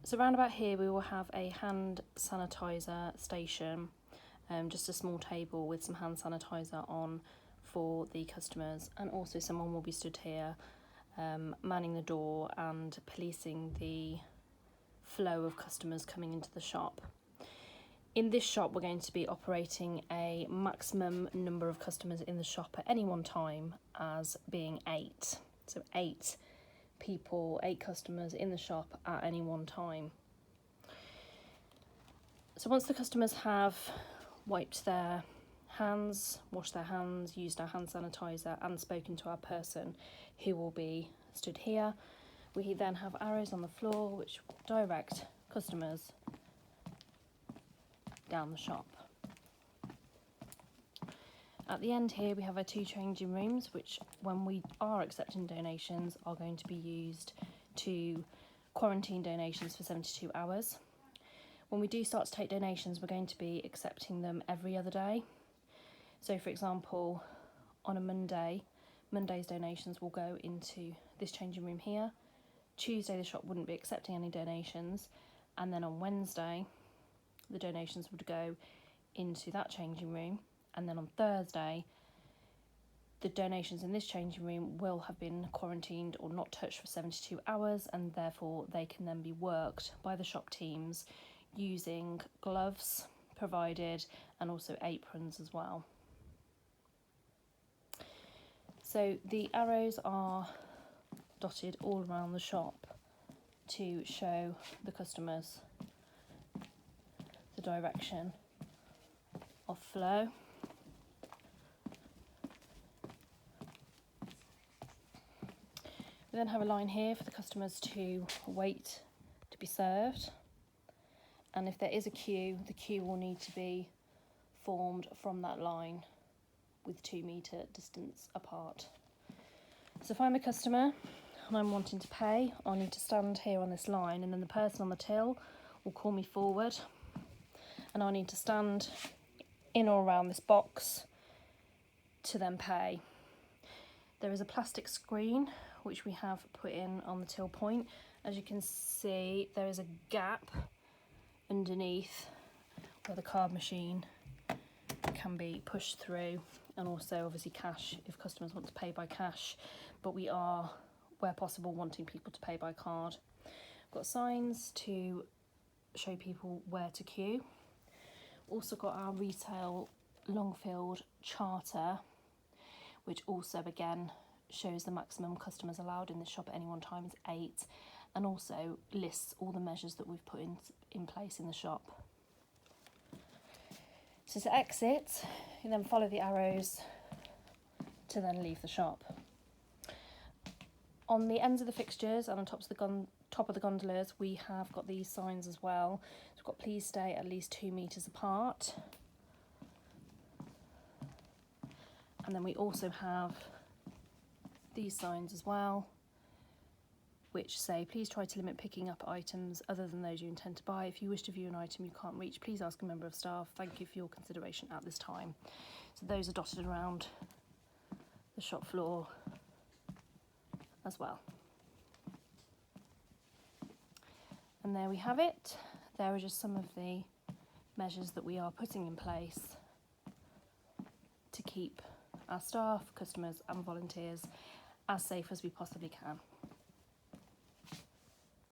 So around about here we will have a hand sanitizer station, just a small table with some hand sanitizer on for the customers, and also someone will be stood here manning the door and policing the flow of customers coming into the shop. In this shop we're going to be operating a maximum number of customers in the shop at any one time as being 8. So 8 people, 8 customers in the shop at any one time. So once the customers have wiped their hands, washed their hands, used our hand sanitizer and spoken to our person who will be stood here, we then have arrows on the floor which direct customers down the shop. At the end here we have our 2 changing rooms, which when we are accepting donations are going to be used to quarantine donations for 72 hours. When we do start to take donations, we're going to be accepting them every other day. So for example, on a Monday's donations will go into this changing room here. Tuesday the shop wouldn't be accepting any donations, and then on Wednesday the donations would go into that changing room, and then on Thursday the donations in this changing room will have been quarantined or not touched for 72 hours, and therefore they can then be worked by the shop teams using gloves provided and also aprons as well. So the arrows are dotted all around the shop to show the customers the direction of flow. We then have a line here for the customers to wait to be served, and if there is a queue, the queue will need to be formed from that line with 2 metre distance apart. So if I'm a customer and I'm wanting to pay, I'll need to stand here on this line, and then the person on the till will call me forward, and I'll need to stand in or around this box to then pay. There is a plastic screen which we have put in on the till point. As you can see, there is a gap underneath where the card machine can be pushed through, and also obviously cash if customers want to pay by cash, but we are, where possible, wanting people to pay by card. We've got signs to show people where to queue. Also got our retail Longfield charter, which also again shows the maximum customers allowed in this shop at any one time is 8, and also lists all the measures that we've put in place in the shop. So to exit, you then follow the arrows to then leave the shop. On the ends of the fixtures and on top of the gondolas, we have got these signs as well. So we've got please stay at least 2 metres apart. And then we also have these signs as well, which say please try to limit picking up items other than those you intend to buy. If you wish to view an item you can't reach, please ask a member of staff. Thank you for your consideration at this time. So those are dotted around the shop floor as well. And there we have it. There are just some of the measures that we are putting in place to keep our staff, customers and volunteers as safe as we possibly can.